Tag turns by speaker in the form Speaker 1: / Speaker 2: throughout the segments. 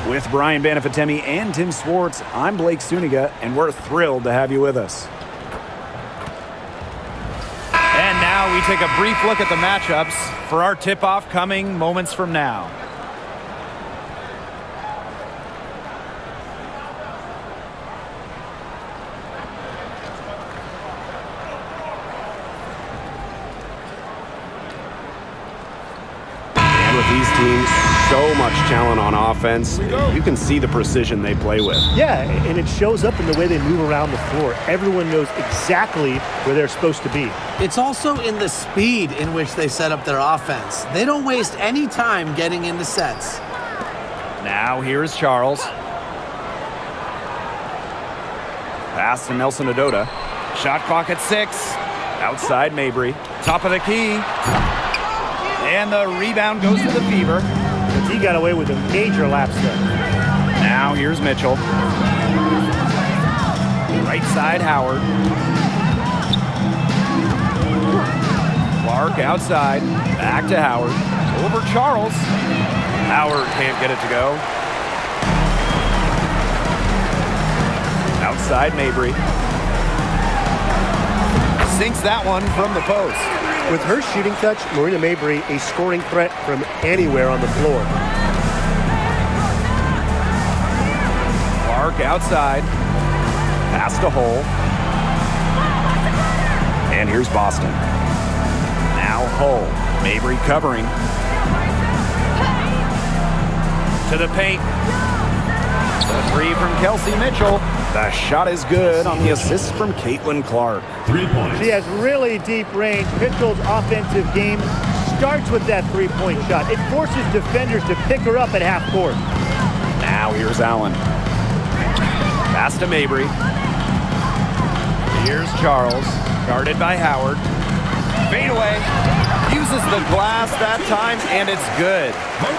Speaker 1: With Brian Banafitemi and Tim Swartz, I'm Blake Suniga, and we're thrilled to have you with us.
Speaker 2: And now we take a brief look at the matchups for our tip-off coming moments from now.
Speaker 1: With these teams, so much talent on offense, you can see the precision they play with.
Speaker 3: Yeah, and it shows up in the way they move around the floor. Everyone knows exactly where they're supposed to be.
Speaker 4: It's also in the speed in which they set up their offense. They don't waste any time getting into sets.
Speaker 2: Now here's Charles.
Speaker 1: Pass to Nelson Adota.
Speaker 2: Shot clock at 6.
Speaker 1: Outside Mabry.
Speaker 2: Top of the key. And the rebound goes to the Fever.
Speaker 3: He got away with a major lapse there.
Speaker 2: Now here's Mitchell. Right side Howard. Clark outside. Back to Howard. Over Charles.
Speaker 1: Howard can't get it to go. Outside Mabry.
Speaker 2: Sinks that one from the post.
Speaker 3: With her shooting touch, Marina Mabry a scoring threat from anywhere on the floor.
Speaker 2: Clark outside.
Speaker 1: Pass to Hull. And here's Boston. Now Hull. Mabry covering.
Speaker 2: To the paint. The three from Kelsey Mitchell.
Speaker 1: The shot is good on the assist from Clark.
Speaker 5: 3 points.
Speaker 3: She has really deep range. Mitchell's offensive game starts with that three-point shot. It forces defenders to pick her up at half court.
Speaker 1: Now here's Allen. Pass to Mabry.
Speaker 2: Here's Charles. Guarded by Howard. Fade away. Uses the glass that time, and it's good.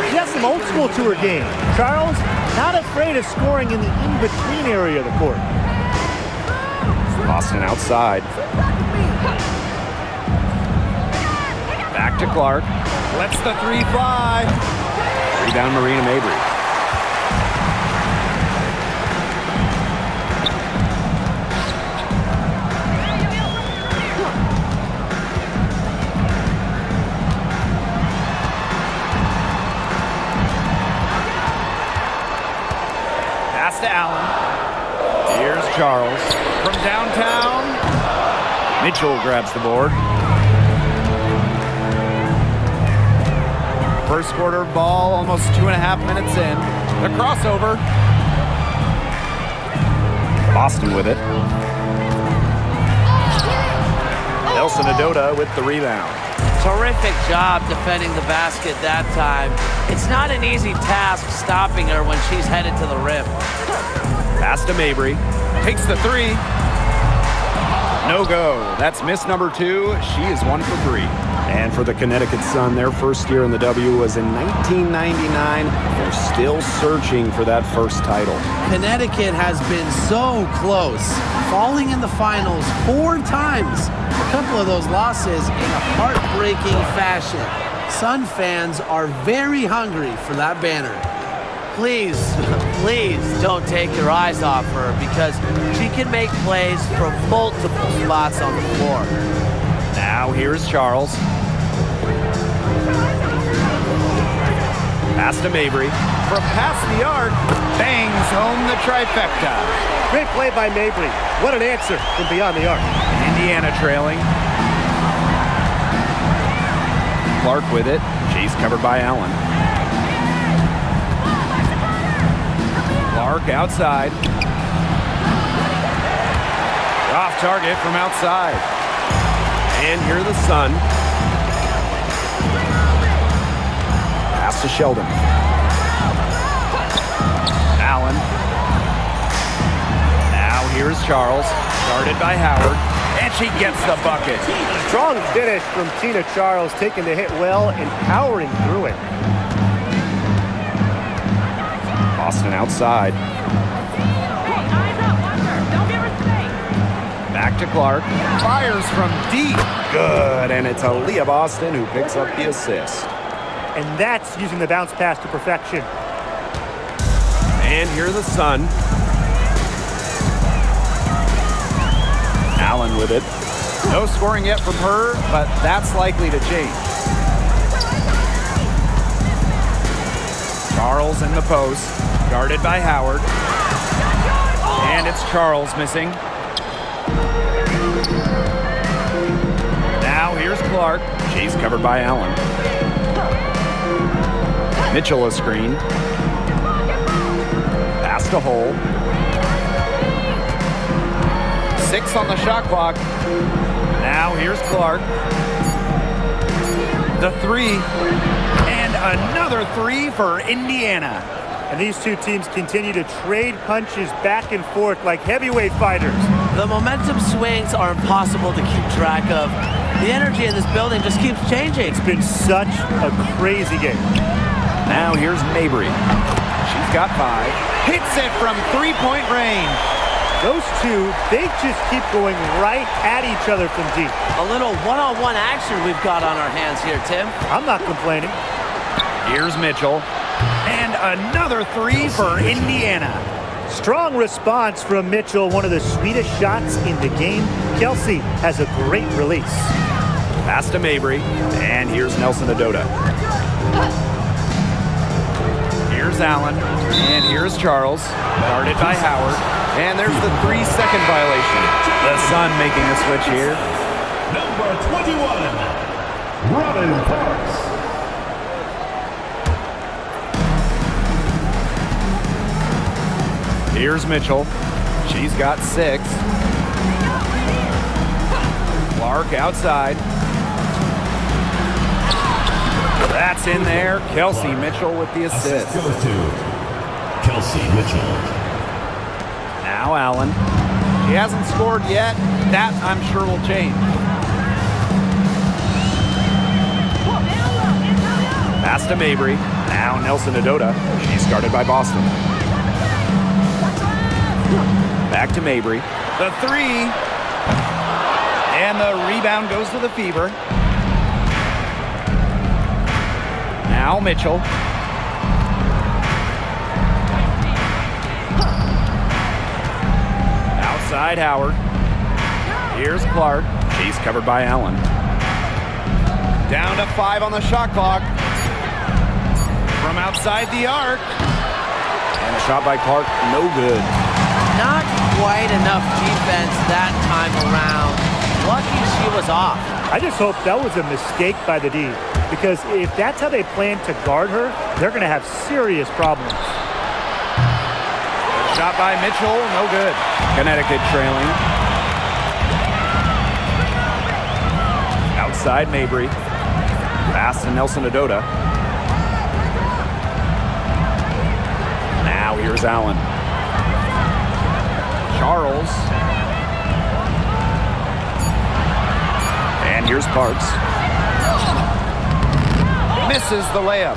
Speaker 3: She has some old school to her game. Charles, not afraid of scoring in the in-between area of the court.
Speaker 1: Boston outside.
Speaker 2: Back to Clark. Lets the three fly.
Speaker 1: Rebound Marina Mabry.
Speaker 2: Pass to Allen. Here's Charles. From downtown,
Speaker 1: Mitchell grabs the board.
Speaker 2: first quarter ball, almost 2.5 minutes in. The crossover.
Speaker 1: Boston with it. Nelson Adota with the rebound.
Speaker 4: Terrific job defending the basket that time. It's not an easy task stopping her when she's headed to the rim.
Speaker 1: Pass to Mabry.
Speaker 2: Takes the three.
Speaker 1: No go. That's miss number 2. She is 1 for 3. And for the Connecticut Sun, their first year in the W was in 1999. They're still searching for that first title.
Speaker 4: Connecticut has been so close, falling in the finals 4 times. A couple of those losses in a heartbreaking fashion. Sun fans are very hungry for that banner. Please, please don't take your eyes off her because she can make plays from multiple spots on the floor.
Speaker 2: Now here's Charles.
Speaker 1: Pass to Mabry.
Speaker 2: From past the arc, bangs home the trifecta.
Speaker 3: Great play by Mabry. What an answer from beyond the arc.
Speaker 2: Indiana trailing.
Speaker 1: Clark with it. She's covered by Allen.
Speaker 2: Clark outside. Off target from outside.
Speaker 1: And here are the Sun. Pass to Sheldon.
Speaker 2: Allen. Now here's Charles. Guarded by Howard. And she gets the bucket.
Speaker 3: Strong finish from Tina Charles, taking the hit well and powering through it.
Speaker 1: Boston outside.
Speaker 2: Back to Clark. Fires from deep.
Speaker 1: Good. And it's Aaliyah Boston who picks up the assist.
Speaker 3: And that's using the bounce pass to perfection.
Speaker 2: And here the Sun.
Speaker 1: Allen with it.
Speaker 2: No scoring yet from her, but that's likely to change. Charles in the post, guarded by Howard. And it's Charles missing. Now here's Clark.
Speaker 1: She's covered by Allen. Mitchell a screen. Pass to Hole.
Speaker 2: 6 on the shot clock. Now here's Clark. The 3. And another 3 for Indiana.
Speaker 3: And these two teams continue to trade punches back and forth like heavyweight fighters.
Speaker 4: The momentum swings are impossible to keep track of. The energy in this building just keeps changing.
Speaker 3: It's been such a crazy game.
Speaker 1: Now here's Mabry.
Speaker 2: She's got 5. Hits it from 3-point range.
Speaker 3: Those two, they just keep going right at each other from deep.
Speaker 4: A little one-on-one action we've got on our hands here, Tim.
Speaker 3: I'm not complaining.
Speaker 2: Here's Mitchell. And another 3 for Indiana.
Speaker 3: Strong response from Mitchell, one of the sweetest shots in the game. Kelsey has a great release.
Speaker 1: Pass to Mabry. And here's Nelson Adota.
Speaker 2: Here's Allen. And here's Charles. Guarded by Howard. And there's the 3-second violation. The Sun making the switch here.
Speaker 5: Number 21, Robin Parks.
Speaker 2: Here's Mitchell. She's got 6. Clark outside. That's in there. Kelsey Mitchell with the assist.
Speaker 5: Goes to Kelsey Mitchell.
Speaker 2: Now Allen. She hasn't scored yet. That, I'm sure, will change.
Speaker 1: Pass to Mabry. Now Nelson Adota. She's guarded by Boston. Back to Mabry.
Speaker 2: The 3. And the rebound goes to the Fever. Now Mitchell. Outside Howard. Here's Clark.
Speaker 1: She's covered by Allen.
Speaker 2: Down to 5 on the shot clock. From outside the arc.
Speaker 1: And a shot by Clark, no good.
Speaker 4: Not quite enough defense that time around. Lucky she was off.
Speaker 3: I just hope that was a mistake by the D, because if that's how they plan to guard her, they're going to have serious problems.
Speaker 2: Shot by Mitchell, no good.
Speaker 1: Connecticut trailing. Outside Mabry. Pass to Nelson Adota. Now here's Allen.
Speaker 2: Charles.
Speaker 1: And here's Parks.
Speaker 2: Misses the layup.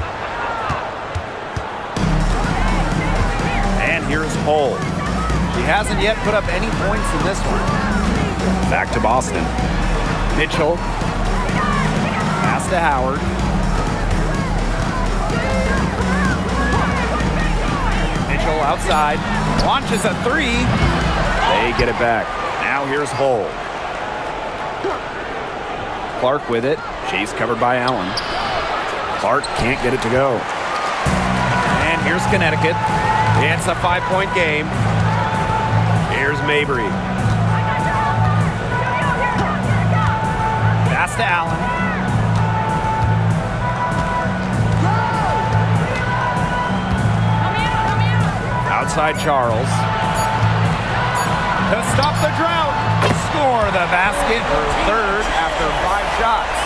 Speaker 2: And here's Hole. She hasn't yet put up any points in this one.
Speaker 1: Back to Boston.
Speaker 2: Mitchell. Pass to Howard. Mitchell outside. Launches a 3.
Speaker 1: They get it back. Now here's Hole. Clark with it. She's covered by Allen. Clark can't get it to go.
Speaker 2: And here's Connecticut. It's a 5-point game. Here's Mabry. Pass to Allen. Outside Charles. To stop the drought. Score the basket. Her 3rd after 5 shots.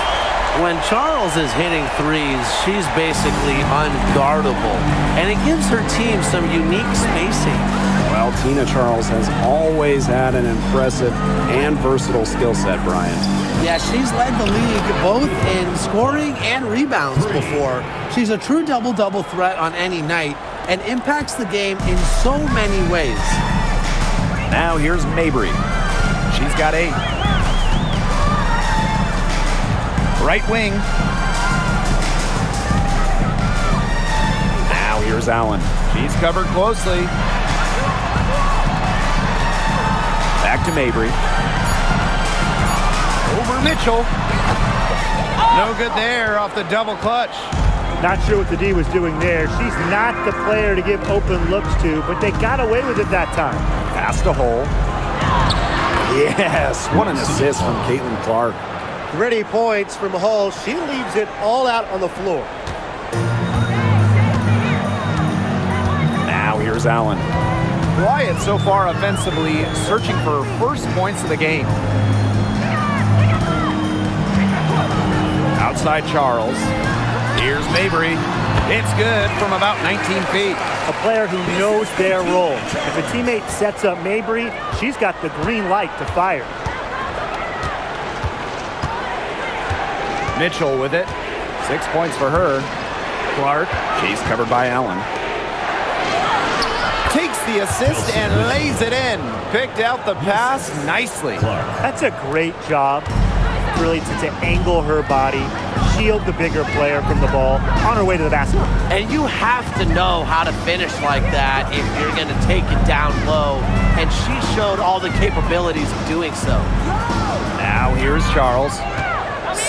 Speaker 4: When Charles is hitting threes, she's basically unguardable. And it gives her team some unique spacing.
Speaker 1: Well, Tina Charles has always had an impressive and versatile skill set, Brian.
Speaker 4: Yeah, she's led the league both in scoring and rebounds before. She's a true double-double threat on any night and impacts the game in so many ways.
Speaker 1: Now here's Mabry.
Speaker 2: She's got 8. Right wing.
Speaker 1: Now here's Allen.
Speaker 2: She's covered closely. Back to Mabry. Over Mitchell. No good there off the double clutch.
Speaker 3: Not sure what the D was doing there. She's not the player to give open looks to, but they got away with it that time.
Speaker 1: Past a hole. Yes, what an assist from Clark.
Speaker 6: Gritty points from Hull. She leaves it all out on the floor.
Speaker 1: Now here's Allen.
Speaker 2: Quiet so far offensively, searching for first points of the game. Outside Charles. Here's Mabry. It's good from about 19 feet.
Speaker 3: A player who knows their role. If a teammate sets up Mabry, she's got the green light to fire.
Speaker 2: Mitchell with it. 6 points for her. Clark.
Speaker 1: She's covered by Allen.
Speaker 2: Takes the assist and lays it in. Picked out the pass nicely.
Speaker 3: That's a great job, really, to angle her body, shield the bigger player from the ball on her way to the basket.
Speaker 4: And you have to know how to finish like that if you're going to take it down low. And she showed all the capabilities of doing so.
Speaker 2: Now here's Charles.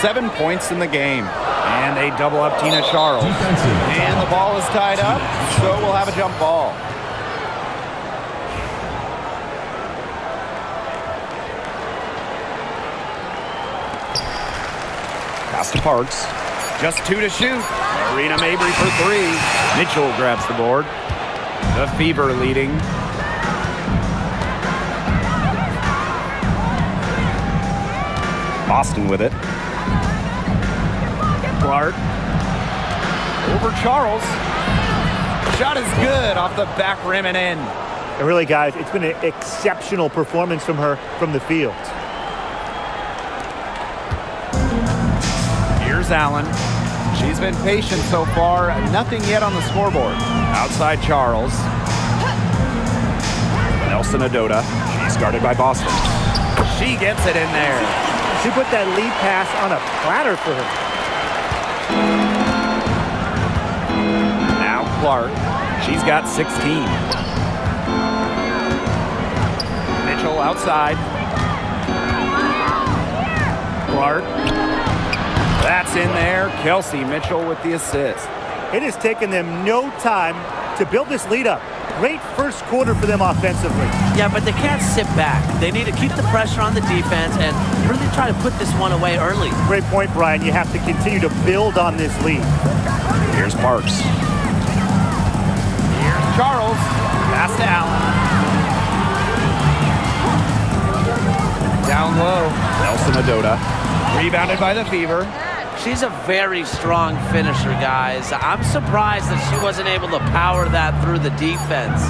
Speaker 2: 7 points in the game. And they double up Tina Charles. And the ball is tied up, so we'll have a jump ball.
Speaker 1: Pass to Parks.
Speaker 2: Just 2 to shoot. Marina Mabry for 3. Mitchell grabs the board. The Fever leading.
Speaker 1: Boston with it.
Speaker 2: Clark. Over Charles. Shot is good off the back rim and in.
Speaker 3: And really, guys, it's been an exceptional performance from her from the field.
Speaker 2: Here's Allen. She's been patient so far. Nothing yet on the scoreboard. Outside Charles.
Speaker 1: Nelson Adota. She's guarded by Boston.
Speaker 2: She gets it in there.
Speaker 3: She put that lead pass on a platter for her.
Speaker 2: Now Clark. She's got 16. Mitchell outside. Clark. That's in there. Kelsey Mitchell with the assist.
Speaker 3: It has taken them no time to build this lead up. Great first quarter for them offensively.
Speaker 4: Yeah, but they can't sit back. They need to keep the pressure on the defense and really try to put this one away early.
Speaker 3: Great point, Brian. You have to continue to build on this lead.
Speaker 1: Here's Parks.
Speaker 2: Here's Charles. Pass to Allen. Down low.
Speaker 1: Nelson Adota.
Speaker 2: Rebounded by the Fever.
Speaker 4: She's a very strong finisher, guys. I'm surprised that she wasn't able to power that through the defense.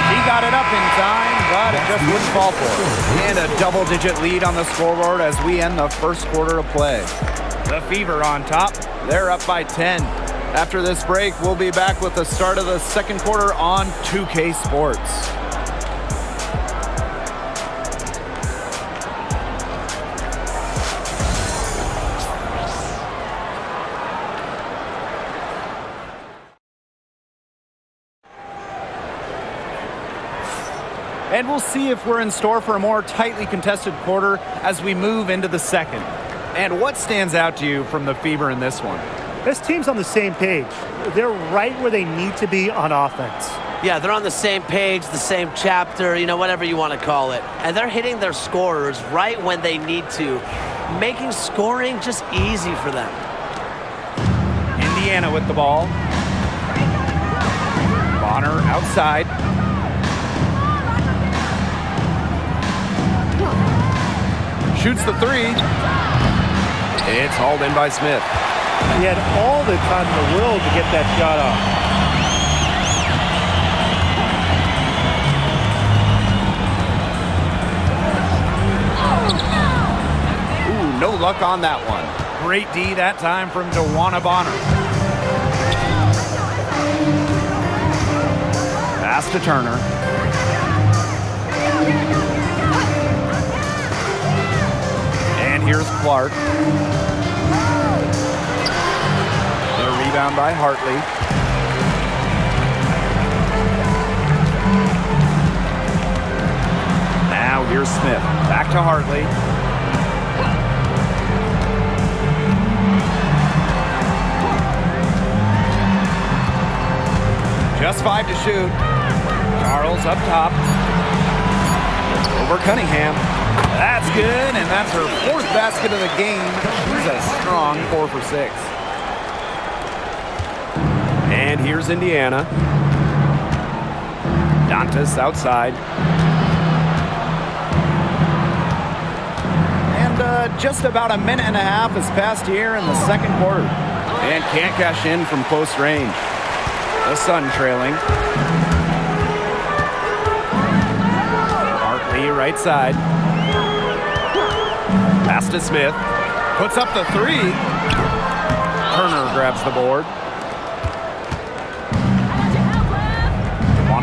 Speaker 2: She got it up in time, but it just wouldn't fall for her. And a double-digit lead on the scoreboard as we end the first quarter of play. The Fever on top. They're up by 10. After this break, we'll be back with the start of the second quarter on 2K Sports. And we'll see if we're in store for a more tightly contested quarter as we move into the second. And what stands out to you from the Fever in this one?
Speaker 3: This team's on the same page. They're right where they need to be on offense.
Speaker 4: Yeah, they're on the same page, the same chapter, whatever you want to call it. And they're hitting their scorers right when they need to, making scoring just easy for them.
Speaker 2: Indiana with the ball. Bonner outside. Shoots the 3. It's hauled in by Smith.
Speaker 3: He had all the time in the world to get that shot off.
Speaker 2: Ooh, no luck on that one. Great D that time from Dewana Bonner. Pass to Turner. And here's Clark. The rebound by Hartley. Here's Smith. Back to Hartley. Just 5 to shoot. Charles up top. Over Cunningham. That's good, and that's her 4th basket of the game. She's a strong 4 for 6.
Speaker 1: And here's Indiana. Dantas outside.
Speaker 2: And just about a minute and a half has passed here in the second quarter.
Speaker 1: And can't cash in from close range.
Speaker 2: The Sun trailing. Hartley right side.
Speaker 1: Pass to Smith.
Speaker 2: Puts up the 3. Turner grabs the board.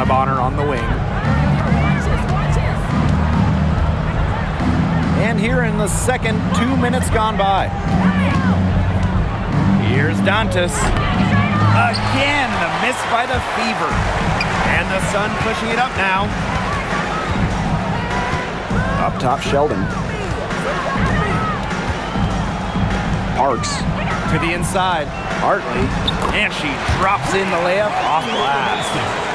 Speaker 2: Bonner on the wing. And here in the second, 2 minutes gone by. Here's Dantas. Again, the miss by the Fever. And the Sun pushing it up now.
Speaker 1: Up top, Sheldon. Parks.
Speaker 2: To the inside. Hartley. And she drops in the layup off glass.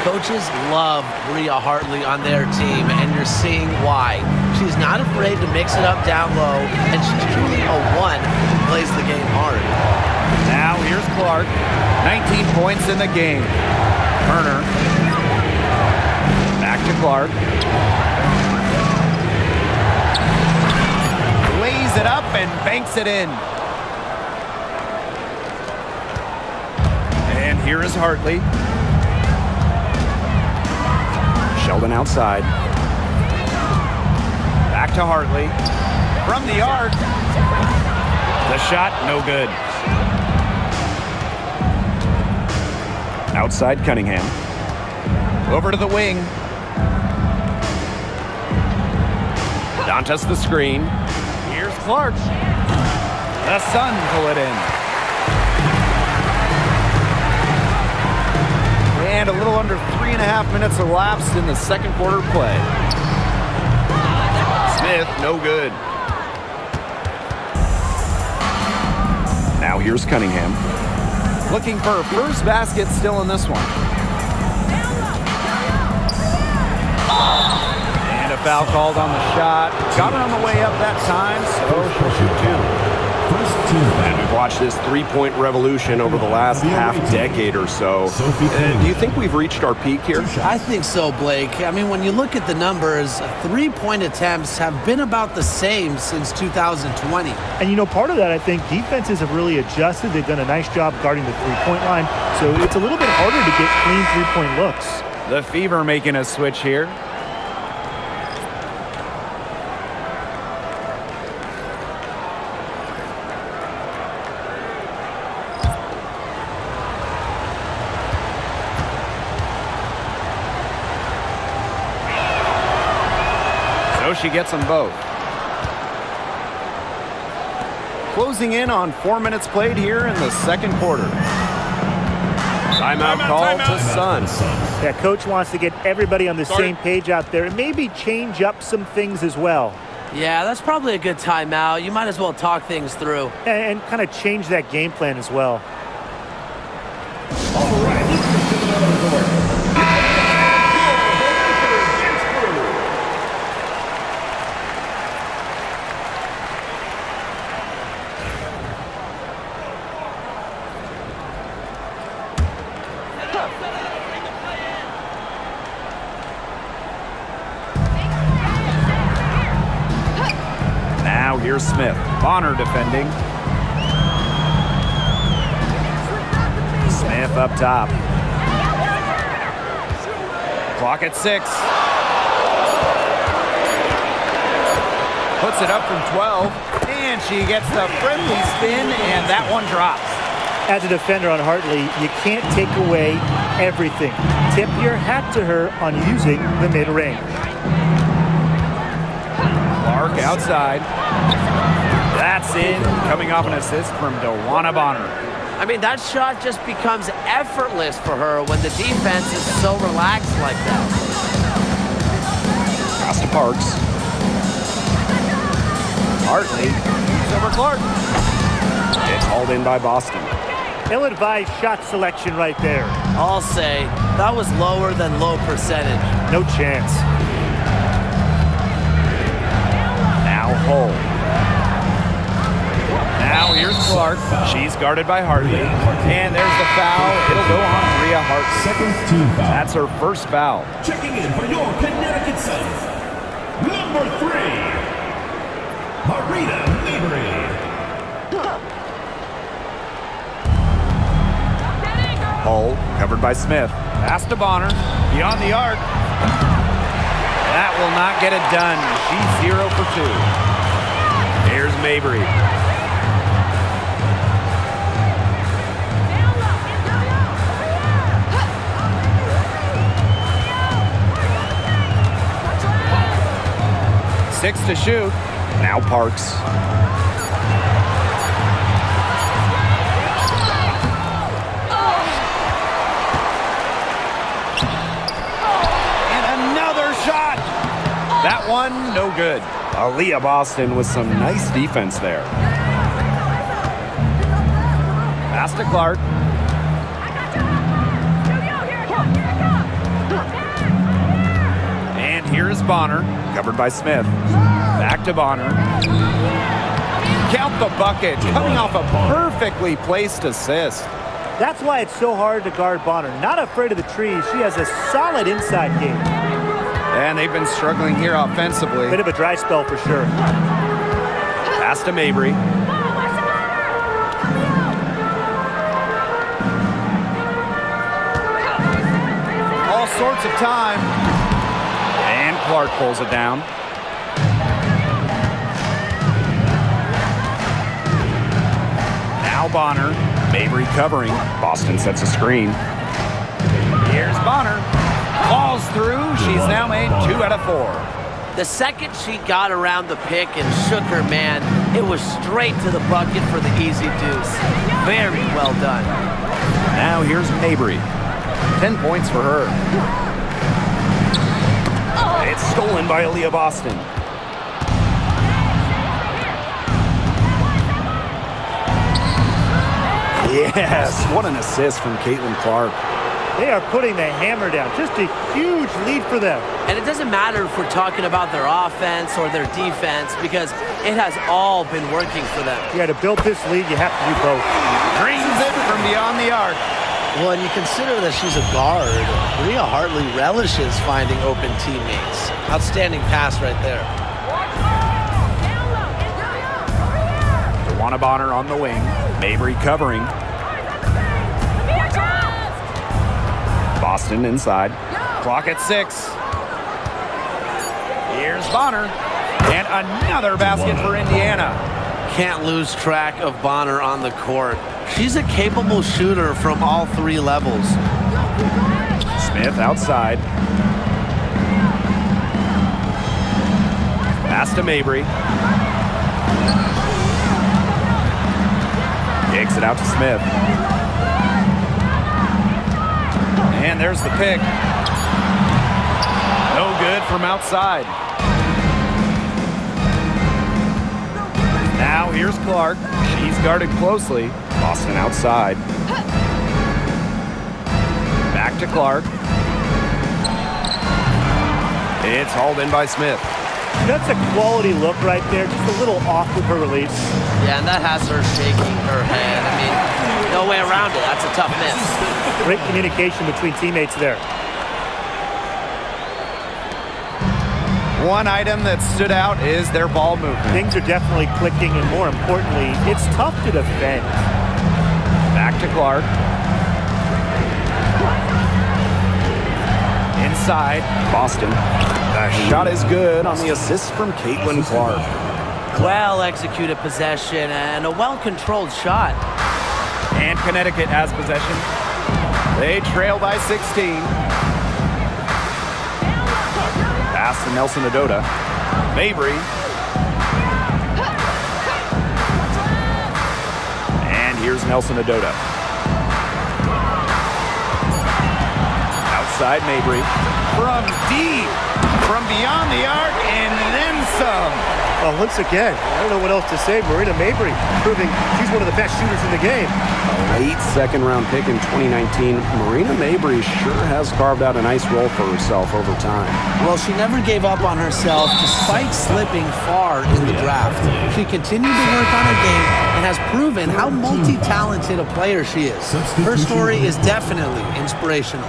Speaker 4: Coaches love Bria Hartley on their team, and you're seeing why. She's not afraid to mix it up down low, and she's truly a 1 who plays the game hard.
Speaker 2: Now here's Clark. 19 points in the game. Turner. Back to Clark. Lays it up and banks it in. And here is Hartley.
Speaker 1: Sheldon outside.
Speaker 2: Back to Hartley. From the arc. The shot, no good.
Speaker 1: Outside Cunningham.
Speaker 2: Over to the wing.
Speaker 1: Dantas the screen.
Speaker 2: Here's Clark. The Sun pull it in. And a little under 3.5 minutes elapsed in the second quarter play.
Speaker 1: Smith, no good. Now here's Cunningham.
Speaker 2: Looking for her first basket still in this one. And a foul called on the shot. Got her on the way up that time, so she'll shoot 2.
Speaker 1: And we've watched this three-point revolution over the last half-decade or so. Do you think we've reached our peak here?
Speaker 4: I think so, Blake. I mean, when you look at the numbers, 3-point attempts have been about the same since 2020.
Speaker 3: And, you know, part of that, I think, defenses have really adjusted. They've done a nice job guarding the three-point line, so it's a little bit harder to get clean three-point looks.
Speaker 2: The Fever making a switch here. She gets them both. Closing in on 4 minutes played here in the second quarter.
Speaker 1: Timeout call to Sun.
Speaker 3: Yeah, coach wants to get everybody on the same page out there and maybe change up some things as well.
Speaker 4: Yeah, that's probably a good timeout. You might as well talk things through.
Speaker 3: And kind of change that game plan as well.
Speaker 5: All right, let's get to the middle of the court.
Speaker 2: Now here's Smith. Bonner defending. Smith up top. Clock at 6. Puts it up from 12. And she gets the friendly spin, and that one drops.
Speaker 3: As a defender on Hartley, you can't take away everything. Tip your hat to her on using the mid-range.
Speaker 2: Clark outside. That's in, coming off an assist from DeWanna Bonner.
Speaker 4: I mean, that shot just becomes effortless for her when the defense is so relaxed like that.
Speaker 1: Pass to Parks.
Speaker 2: Hartley over Clark.
Speaker 1: It's hauled in by Boston.
Speaker 3: Ill-advised shot selection right there.
Speaker 4: I'll say that was lower than low percentage.
Speaker 3: No chance.
Speaker 2: Now Hull. Now here's Clark. She's guarded by Hartley. And there's the foul. It'll go on Rhea Hartley.
Speaker 5: Second team foul.
Speaker 2: That's her first foul.
Speaker 5: Checking in for your Connecticut Suns. Number 3, Marina Mabrey.
Speaker 2: Hull covered by Smith. Pass to Bonner. Beyond the arc. That will not get it done. She's 0 for 2. Here's Mabrey. Six to shoot.
Speaker 1: Now Parks.
Speaker 2: That one, no good.
Speaker 1: Aaliyah Boston with some nice defense there.
Speaker 2: Pass to Clark. And here's Bonner.
Speaker 1: Covered by Smith.
Speaker 2: Back to Bonner. Count the bucket. Coming off a perfectly placed assist.
Speaker 3: That's why it's so hard to guard Bonner. Not afraid of the trees. She has a solid inside game.
Speaker 2: And they've been struggling here offensively.
Speaker 3: Bit of a dry spell for sure.
Speaker 2: Pass to Mabrey. All sorts of time. And Clark pulls it down. Now Bonner.
Speaker 1: Mabrey covering. Boston sets a screen.
Speaker 2: Here's Bonner. Falls through. She's now made 2 out of 4.
Speaker 4: The second she got around the pick and shook her man, it was straight to the bucket for the easy deuce. Very well done.
Speaker 1: Now here's Mabrey.
Speaker 2: 10 points for her.
Speaker 1: It's stolen by Aaliyah Boston. Yes, what an assist from Caitlin Clark.
Speaker 3: They are putting the hammer down. Just a huge lead for them.
Speaker 4: And it doesn't matter if we're talking about their offense or their defense because it has all been working for them.
Speaker 3: You got to build this lead. You have to do both.
Speaker 2: Dreams it from beyond the arc.
Speaker 4: Well, and you consider that she's a guard. Rhea Hartley relishes finding open teammates. Outstanding pass right there.
Speaker 1: DeWanna Bonner on the wing. Mabrey covering. Boston inside.
Speaker 2: Clock at 6. Here's Bonner. And another basket for Indiana.
Speaker 4: Can't lose track of Bonner on the court. She's a capable shooter from all 3 levels.
Speaker 1: Smith outside.
Speaker 2: Pass to Mabrey.
Speaker 1: Kicks it out to Smith.
Speaker 2: And there's the pick. No good from outside. Now here's Clark. She's guarded closely.
Speaker 1: Boston outside.
Speaker 2: Back to Clark. It's hauled in by Smith.
Speaker 3: That's a quality look right there. Just a little off with her release.
Speaker 4: Yeah, and that has her shaking her head. I mean, no way around it. That's a tough miss.
Speaker 3: Great communication between teammates there.
Speaker 2: One item that stood out is their ball movement.
Speaker 3: Things are definitely clicking, and more importantly, it's tough to defend.
Speaker 2: Back to Clark. Inside.
Speaker 1: Boston. The shot is good on the assist from Caitlin Clark.
Speaker 4: Well-executed possession and a well-controlled shot.
Speaker 2: And Connecticut has possession. They trail by 16.
Speaker 1: Pass to Nelson Adota.
Speaker 2: Mabrey.
Speaker 1: And here's Nelson Adota. Outside Mabrey.
Speaker 2: From deep. From beyond the arc and then some.
Speaker 6: Well, once again, I don't know what else to say. Marina Mabrey proving she's one of the best shooters in the game.
Speaker 1: A late second-round pick in 2019, Marina Mabrey sure has carved out a nice role for herself over time.
Speaker 4: Well, she never gave up on herself despite slipping far in the draft. She continued to work on her game and has proven how multi-talented a player she is. Her story is definitely inspirational.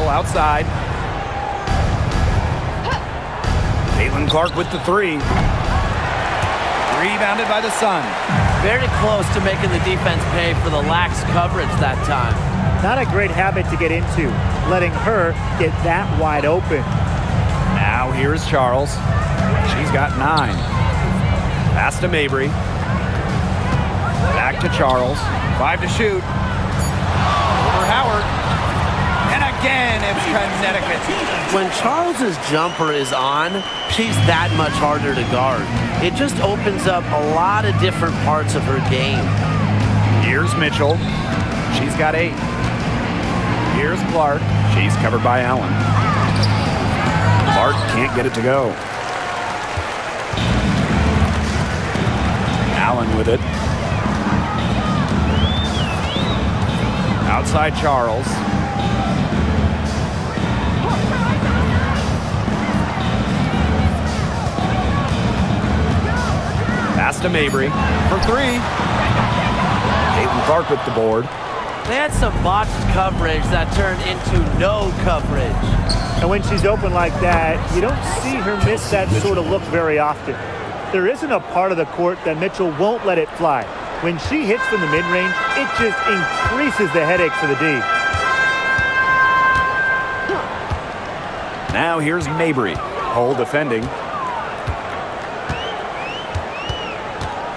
Speaker 2: Outside. Clark with the three. Rebounded by the Sun.
Speaker 7: Very close to making the defense pay for the lax coverage that time.
Speaker 3: Not a great habit to get into, letting her get that wide open.
Speaker 2: Now here's Charles. She's got 9. Pass to Mabrey. Back to Charles. 5 to shoot. Over Howard. And again, it's Connecticut.
Speaker 4: When Charles's jumper is on, she's that much harder to guard. It just opens up a lot of different parts of her game.
Speaker 2: Here's Mitchell. She's got 8. Here's Clark. She's covered by Allen.
Speaker 1: Clark can't get it to go.
Speaker 2: Allen with it. Outside Charles. Pass to Mabrey for 3.
Speaker 1: Clark with the board.
Speaker 7: They had some botched coverage that turned into no coverage.
Speaker 3: And when she's open like that, you don't see her miss that sort of look very often. There isn't a part of the court that Mitchell won't let it fly. When she hits from the mid-range, it just increases the headache for the D.
Speaker 2: Now here's Mabrey. Hole defending.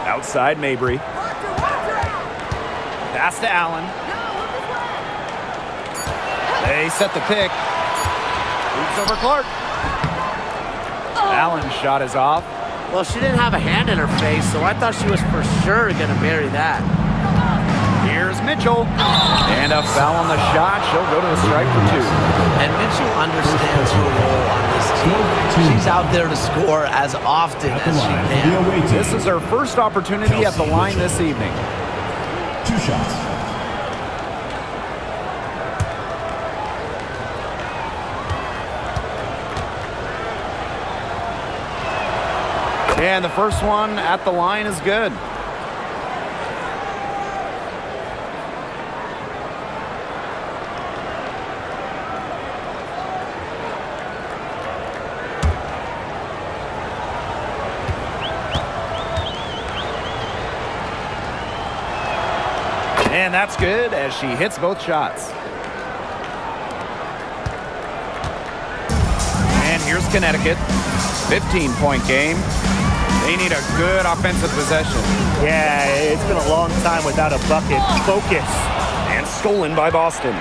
Speaker 2: Outside Mabrey. Pass to Allen. They set the pick. Hoops over Clark. Allen's shot is off.
Speaker 4: Well, she didn't have a hand in her face, so I thought she was for sure going to bury that.
Speaker 2: Here's Mitchell. And a foul on the shot. She'll go to the strike for 2.
Speaker 4: And Mitchell understands her role on this team. She's out there to score as often as she can.
Speaker 2: This is her first opportunity at the line this evening.
Speaker 5: 2 shots.
Speaker 2: And the first one at the line is good. And that's good as she hits both shots. And here's Connecticut. 15-point game. They need a good offensive possession.
Speaker 3: Yeah, it's been a long time without a bucket. Focus.
Speaker 2: And stolen by Boston.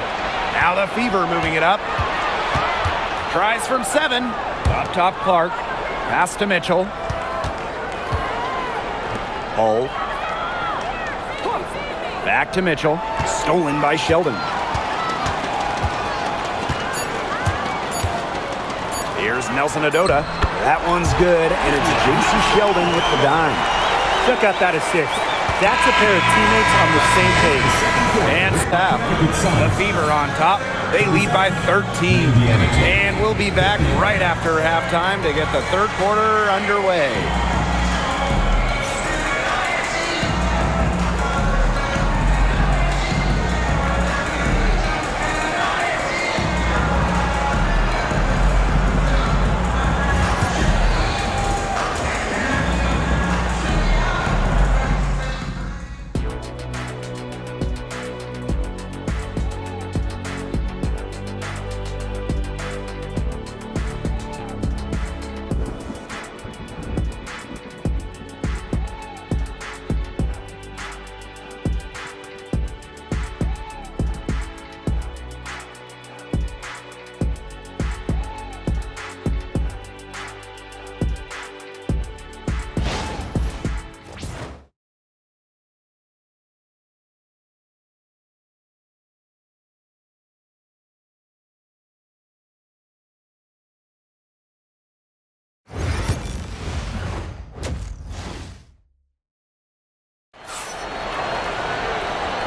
Speaker 2: Now the Fever moving it up. Tries from 7. Up top Clark. Pass to Mitchell. Hull. Back to Mitchell. Stolen by Sheldon. Here's Nelson Adota. That one's good, and it's Jason Sheldon with the dime.
Speaker 3: Check out that assist. That's a pair of teammates on the same page.
Speaker 2: And stop. The Fever on top. They lead by 13. And we'll be back right after halftime to get the third quarter underway.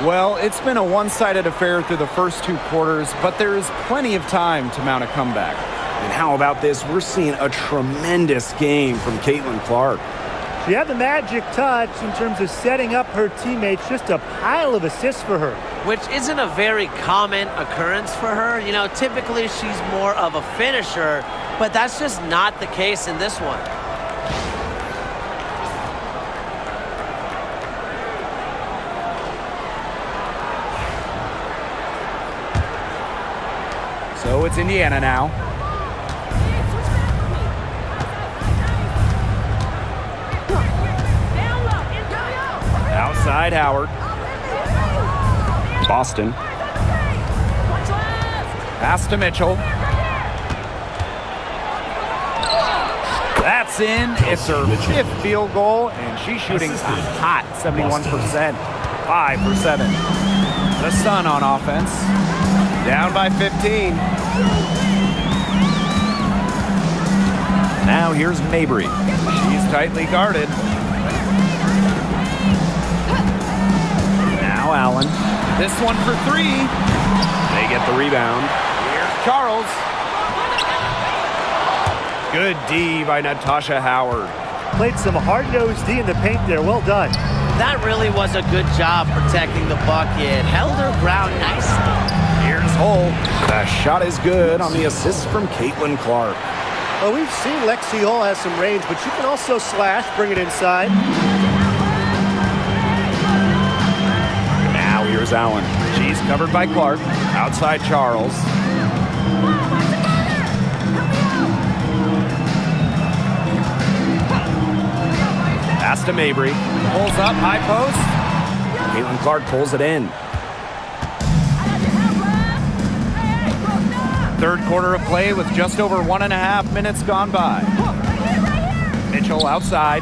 Speaker 2: Well, it's been a one-sided affair through the first 2 quarters, but there is plenty of time to mount a comeback.
Speaker 1: And how about this? We're seeing a tremendous game from Caitlin-Clark.
Speaker 3: She had the magic touch in terms of setting up her teammates. Just a pile of assists for her.
Speaker 7: Which isn't a very common occurrence for her. You know, typically she's more of a finisher, but that's just not the case in this one.
Speaker 2: So it's Indiana now. Outside Howard.
Speaker 1: Boston.
Speaker 2: Pass to Mitchell. That's in. It's her 5th field goal, and she's shooting a hot 71%. 5 for 7. The Sun on offense. Down by 15.
Speaker 1: Now here's Mabry.
Speaker 2: She's tightly guarded. Now Allen. This one for 3.
Speaker 1: They get the rebound.
Speaker 2: Here's Charles. Good D by Natasha Howard.
Speaker 3: Played some hard-nosed D in the paint there. Well done.
Speaker 7: That really was a good job protecting the bucket. Held her ground nicely.
Speaker 2: Here's Hull.
Speaker 1: The shot is good on the assist from Caitlin-Clark.
Speaker 6: Well, we've seen Lexi Hall has some range, but she can also slash, bring it inside.
Speaker 1: Now here's Allen.
Speaker 2: She's covered by Clark. Outside Charles. Pass to Mabry. Pulls up, high post.
Speaker 1: Caitlin-Clark pulls it in.
Speaker 2: 3rd quarter of play with just over 1.5 minutes gone by. Mitchell outside.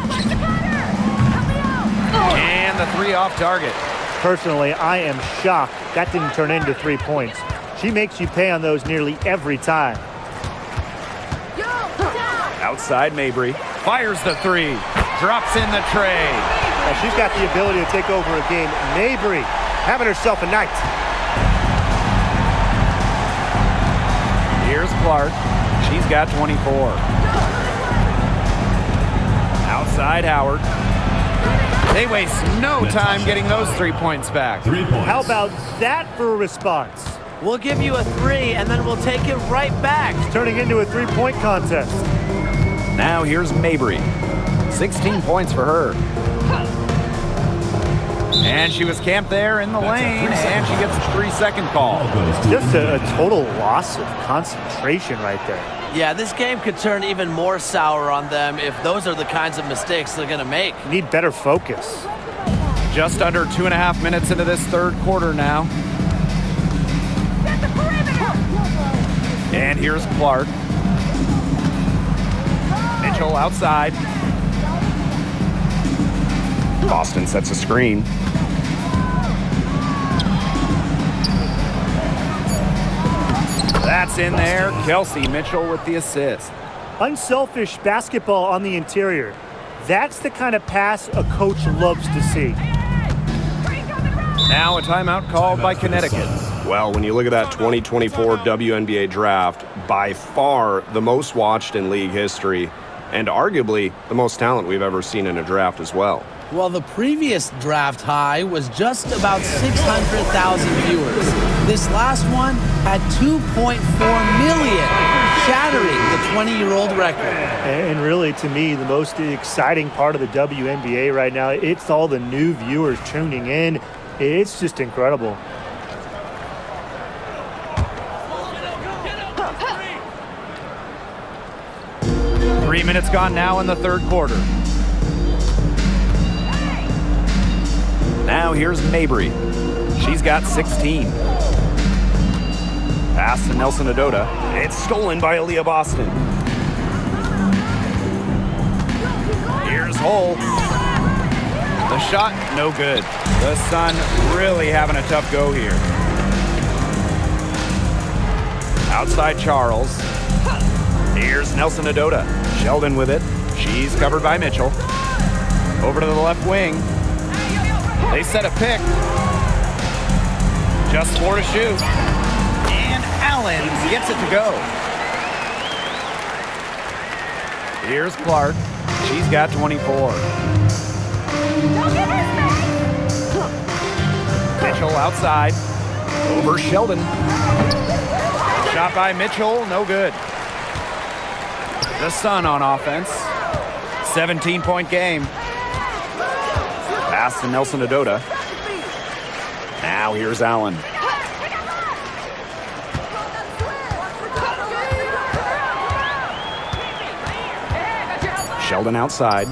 Speaker 2: And the 3 off target.
Speaker 3: Personally, I am shocked that didn't turn into 3 points. She makes you pay on those nearly every time.
Speaker 2: Outside Mabry. Fires the 3. Drops in the tray.
Speaker 6: Now, she's got the ability to take over a game. Mabry having herself a night.
Speaker 2: Here's Clark. She's got 24. Outside Howard. They waste no time getting those 3 points back.
Speaker 5: 3 points.
Speaker 3: How about that for a response?
Speaker 7: We'll give you a 3, and then we'll take it right back.
Speaker 3: Turning into a 3-point contest.
Speaker 1: Now here's Mabry.
Speaker 2: 16 points for her. And she was camped there in the lane, and she gets a 3-second call.
Speaker 3: Just a total loss of concentration right there.
Speaker 7: Yeah, this game could turn even more sour on them if those are the kinds of mistakes they're going to make.
Speaker 3: Need better focus.
Speaker 2: Just under 2.5 minutes into this 3rd quarter now. And here's Clark. Mitchell outside.
Speaker 1: Boston sets a screen.
Speaker 2: That's in there. Kelsey Mitchell with the assist.
Speaker 3: Unselfish basketball on the interior. That's the kind of pass a coach loves to see.
Speaker 2: Now a timeout called by Connecticut.
Speaker 1: Well, when you look at that 2024 WNBA draft, by far the most watched in league history, and arguably the most talent we've ever seen in a draft as well.
Speaker 4: Well, the previous draft high was just about 600,000 viewers. This last one had 2.4 million, shattering the 20-year-old record.
Speaker 3: And really, to me, the most exciting part of the WNBA right now, it's all the new viewers tuning in. It's just incredible.
Speaker 2: Three minutes gone now in the 3rd quarter.
Speaker 1: Now here's Mabry. She's got 16. Pass to Nelson Adota. It's stolen by Aaliyah Boston.
Speaker 2: Here's Hull. The shot, no good. The Sun really having a tough go here. Outside Charles. Here's Nelson Adota. Sheldon with it. She's covered by Mitchell. Over to the left wing. They set a pick. Just 4 to shoot. And Allen gets it to go. Here's Clark. She's got 24. Mitchell outside. Over Sheldon. Shot by Mitchell, no good. The Sun on offense. 17-point game.
Speaker 1: Pass to Nelson Adota. Now here's Allen. Sheldon outside.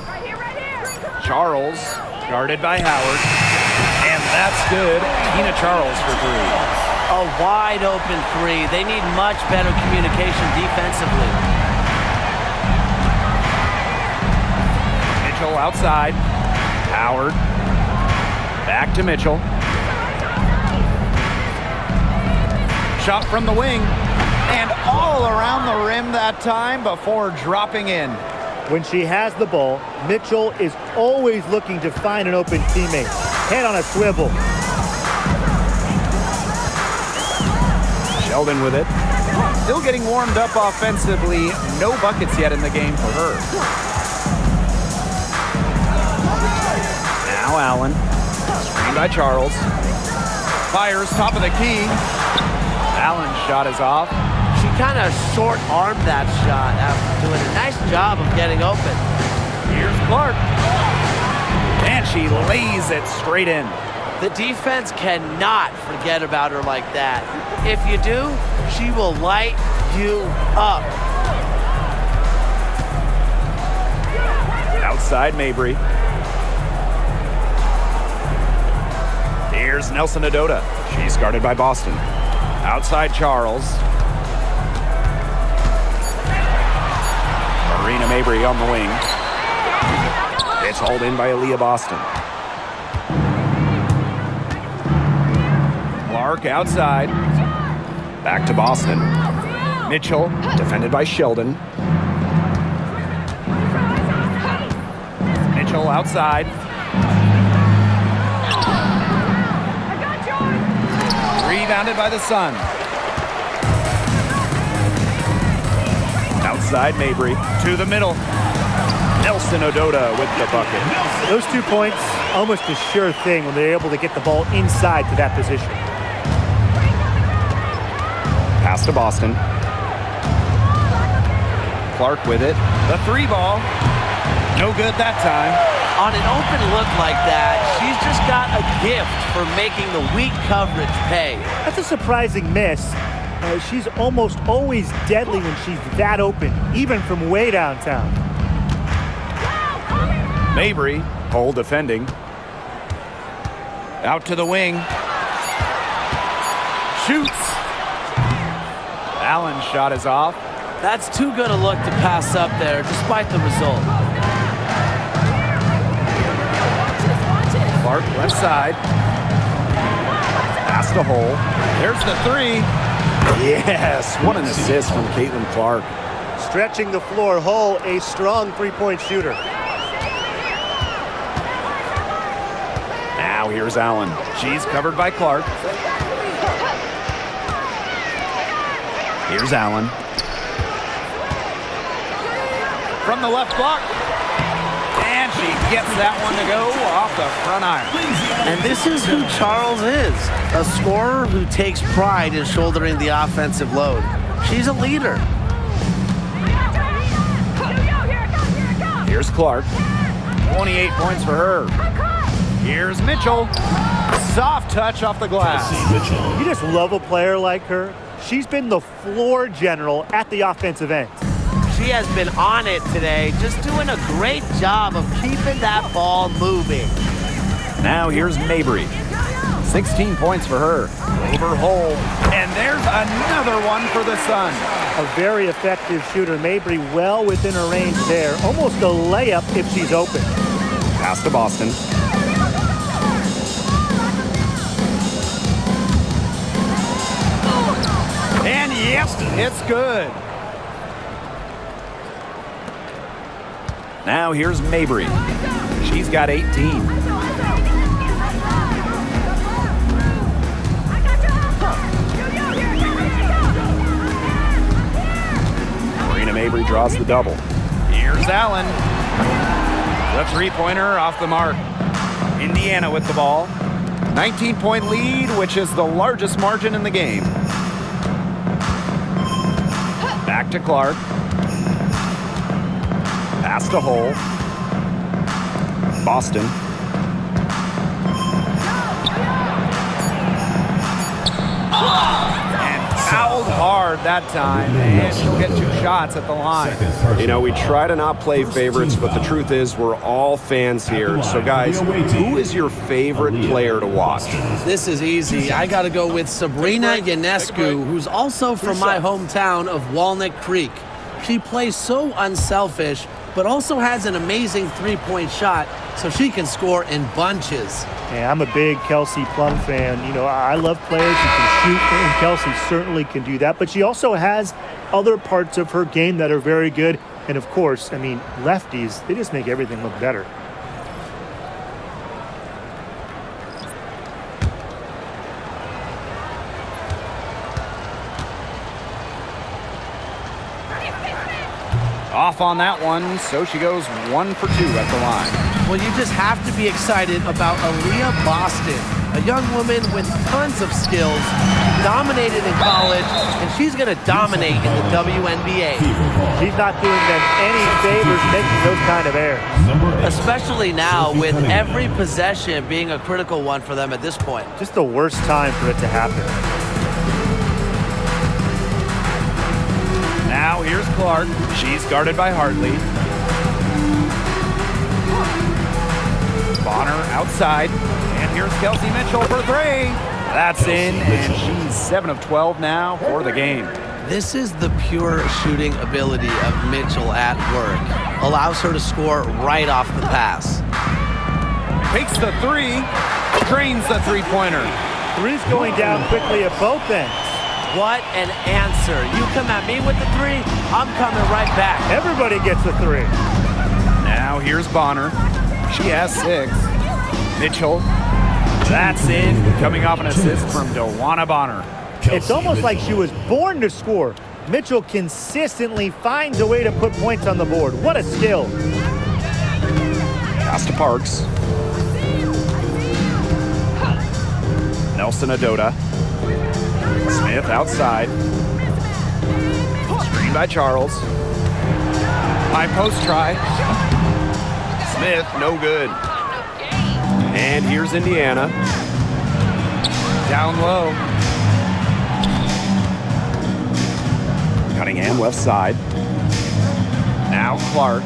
Speaker 2: Charles guarded by Howard. And that's good. Tina Charles for 3.
Speaker 7: A wide open 3. They need much better communication defensively.
Speaker 2: Mitchell outside. Howard. Back to Mitchell. Shot from the wing. And all around the rim that time before dropping in.
Speaker 3: When she has the ball, Mitchell is always looking to find an open teammate. Head on a swivel.
Speaker 2: Sheldon with it. Still getting warmed up offensively. No buckets yet in the game for her. Now Allen. Screen by Charles. Fires top of the key. Allen's shot is off.
Speaker 7: She kind of short-armed that shot after doing a nice job of getting open.
Speaker 2: Here's Clark. And she lays it straight in.
Speaker 7: The defense cannot forget about her like that. If you do, she will light you up.
Speaker 2: Outside Mabry. Here's Nelson Adota. She's guarded by Boston. Outside Charles. Marina Mabry on the wing. It's hauled in by Aaliyah Boston. Clark outside. Back to Boston. Mitchell, defended by Sheldon. Mitchell outside. Rebounded by the Sun. Outside Mabry to the middle. Nelson Adota with the bucket.
Speaker 3: Those 2 points, almost a sure thing when they're able to get the ball inside to that position.
Speaker 1: Pass to Boston.
Speaker 2: Clark with it. The 3 ball. No good that time.
Speaker 7: On an open look like that, she's just got a gift for making the weak coverage pay.
Speaker 3: That's a surprising miss. She's almost always deadly when she's that open, even from way downtown.
Speaker 2: Mabry, Cole defending. Out to the wing. Shoots. Allen's shot is off.
Speaker 7: That's too good a look to pass up there, despite the result.
Speaker 2: Clark left side. Pass the hole. There's the 3.
Speaker 1: Yes, what an assist from Caitlin Clark.
Speaker 6: Stretching the floor, Hull, a strong three-point shooter.
Speaker 1: Now here's Allen.
Speaker 2: She's covered by Clark.
Speaker 1: Here's Allen.
Speaker 2: From the left block. And she gets that one to go off the front iron.
Speaker 7: And this is who Charles is, a scorer who takes pride in shouldering the offensive load. She's a leader.
Speaker 2: Here's Clark. 28 points for her. Here's Mitchell. Soft touch off the glass.
Speaker 3: You just love a player like her. She's been the floor general at the offensive end.
Speaker 7: She has been on it today, just doing a great job of keeping that ball moving.
Speaker 1: Now here's Mabry.
Speaker 2: 16 points for her. Over hole. And there's another one for the Sun.
Speaker 3: A very effective shooter. Mabry well within her range there. Almost a layup if she's open.
Speaker 1: Pass to Boston.
Speaker 2: And yes, it's good.
Speaker 1: Now here's Mabry.
Speaker 2: She's got 18.
Speaker 1: Mabry draws the double.
Speaker 2: Here's Allen. The three-pointer off the mark. Indiana with the ball. 19-point lead, which is the largest margin in the game. Back to Clark. Pass to Hull.
Speaker 1: Boston.
Speaker 2: And fouled hard that time, and she'll get 2 shots at the line.
Speaker 1: You know, we try to not play favorites, but the truth is we're all fans here. So, guys, who is your favorite player to watch?
Speaker 4: This is easy. I got to go with Sabrina Ionescu, who's also from my hometown of Walnut Creek. She plays so unselfish, but also has an amazing three-point shot, so she can score in bunches.
Speaker 3: Yeah, I'm a big Kelsey Plum fan. You know, I love players who can shoot, and Kelsey certainly can do that. But she also has other parts of her game that are very good. And, of course, I mean, lefties, they just make everything look better.
Speaker 2: Off on that one, so she goes 1 for 2 at the line.
Speaker 4: Well, you just have to be excited about Aaliyah Boston, a young woman with tons of skills, dominated in college, and she's going to dominate in the WNBA.
Speaker 3: She's not doing them any favors making those kind of errors.
Speaker 4: Especially now with every possession being a critical one for them at this point.
Speaker 3: Just the worst time for it to happen.
Speaker 2: Now here's Clark. She's guarded by Hartley. Bonner outside. And here's Kelsey Mitchell for 3. That's in, and she's 7 of 12 now for the game.
Speaker 4: This is the pure shooting ability of Mitchell at work. Allows her to score right off the pass.
Speaker 2: Takes the 3. Drains the three-pointer.
Speaker 3: 3's going down quickly at both ends.
Speaker 7: What an answer. You come at me with the 3, I'm coming right back.
Speaker 3: Everybody gets a 3.
Speaker 2: Now here's Bonner. She has 6. Mitchell. That's in. Coming off an assist from DeWanna Bonner.
Speaker 3: It's almost like she was born to score. Mitchell consistently finds a way to put points on the board. What a skill.
Speaker 1: Pass to Parks. Nelson Adota. Smith outside. Screen by Charles.
Speaker 2: High post try.
Speaker 1: Smith, no good. And here's Indiana.
Speaker 2: Down low.
Speaker 1: Cunningham left side.
Speaker 2: Now Clark.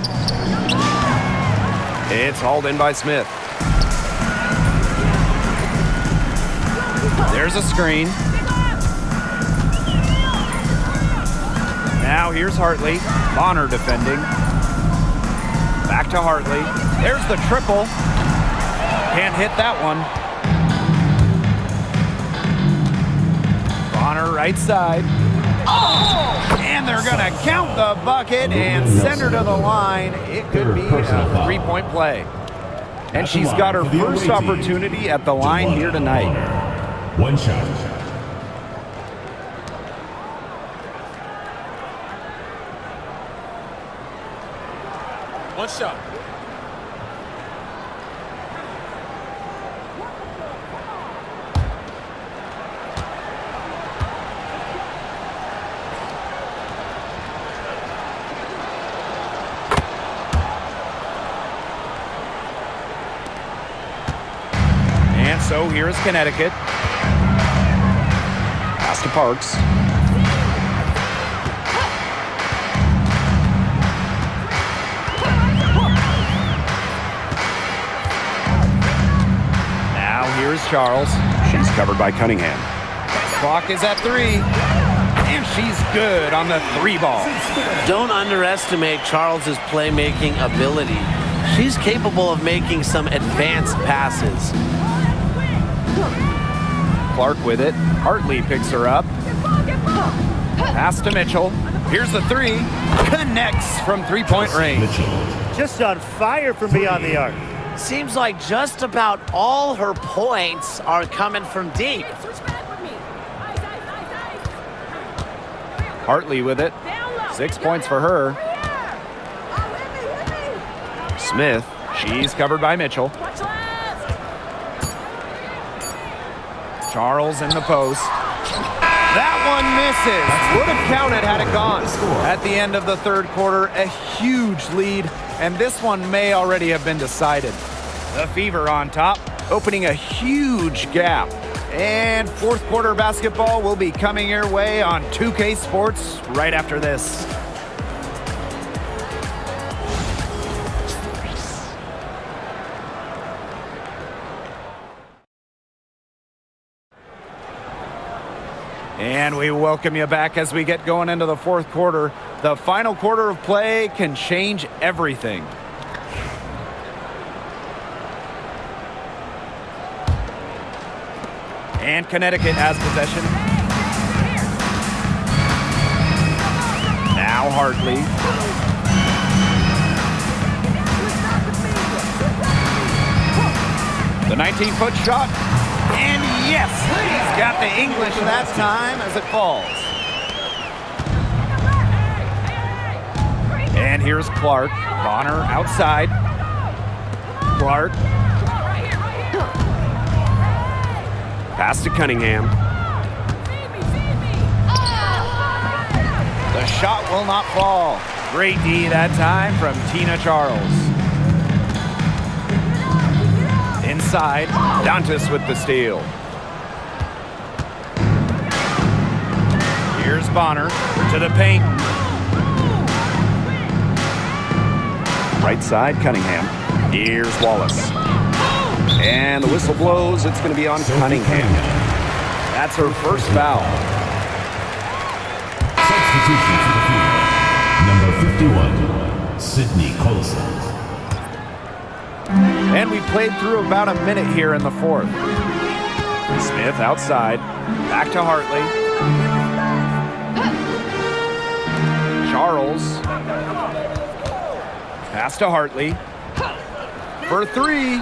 Speaker 1: It's hauled in by Smith.
Speaker 2: There's a screen. Now here's Hartley. Bonner defending. Back to Hartley. There's the triple. Can't hit that one. Bonner right side. Oh! And they're going to count the bucket and send her to the line. It could be a three-point play. And she's got her first opportunity at the line here tonight.
Speaker 5: 1 shot.
Speaker 8: One shot.
Speaker 2: And so here's Connecticut.
Speaker 1: Pass to Parks.
Speaker 2: Here's Charles.
Speaker 1: She's covered by Cunningham.
Speaker 2: Clock is at 3. And she's good on the 3 ball.
Speaker 7: Don't underestimate Charles's playmaking ability. She's capable of making some advanced passes.
Speaker 2: Clark with it. Hartley picks her up. Pass to Mitchell. Here's the 3. Connects from three-point range.
Speaker 3: Just on fire from beyond the arc.
Speaker 7: Seems like just about all her points are coming from deep.
Speaker 2: Hartley with it. 6 points for her. Smith, she's covered by Mitchell. Charles in the post. That one misses. Would have counted had it gone. At the end of the third quarter, a huge lead, and this one may already have been decided. The Fever on top, opening a huge gap. And fourth quarter basketball will be coming your way on 2K Sports right after this. And we welcome you back as we get going into the fourth quarter. The final quarter of play can change everything. And Connecticut has possession. Now Hartley. The 19-foot shot. And yes, he's got the English that time as it falls. And here's Clark. Bonner outside. Clark. Pass to Cunningham. The shot will not fall. Great D that time from Tina Charles. Inside, Dantas with the steal. Here's Bonner to the paint. Right side, Cunningham. Here's Wallace. And the whistle blows. It's going to be on Cunningham. That's her first foul.
Speaker 5: Substitution for the field. Number 51, Sydney Colson.
Speaker 2: And we played through about a minute here in the fourth. Smith outside. Back to Hartley. Charles. Pass to Hartley. For three.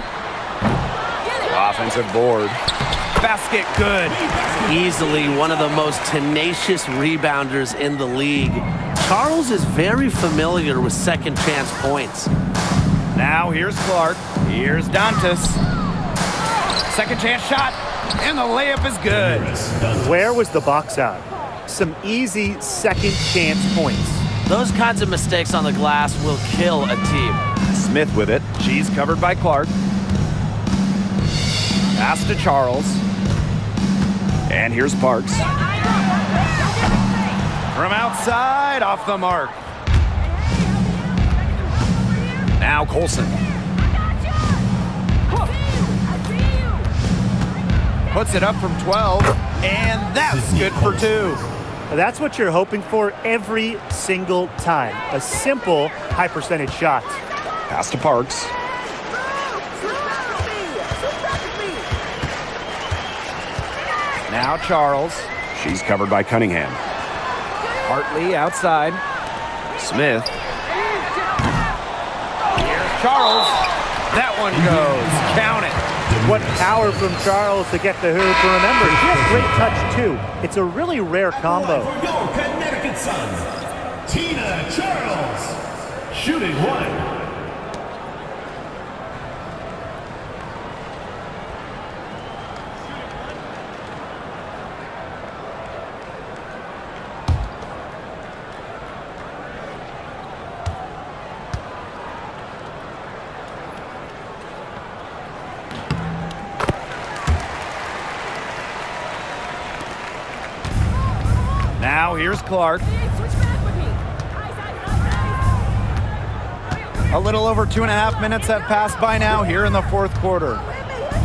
Speaker 2: Offensive board. Basket good.
Speaker 7: Easily one of the most tenacious rebounders in the league. Charles is very familiar with second chance points.
Speaker 2: Now here's Clark. Here's Dantas. Second chance shot. And the layup is good.
Speaker 3: Where was the box out? Some easy second chance points.
Speaker 7: Those kinds of mistakes on the glass will kill a team.
Speaker 2: Smith with it. She's covered by Clark. Pass to Charles. And here's Parks. From outside, off the mark. Now Colson. Puts it up from 12, and that's good for two.
Speaker 3: That's what you're hoping for every single time. A simple, high percentage shot.
Speaker 2: Pass to Parks. Now Charles. She's covered by Cunningham. Hartley outside. Smith. Here's Charles. That one goes. Count it.
Speaker 3: What power from Charles to get the hoop. And remember, he has great touch too. It's a really rare combo.
Speaker 5: For your Connecticut Suns, Tina Charles, shooting one.
Speaker 2: Now here's Clark. A little over 2.5 minutes have passed by now here in the fourth quarter.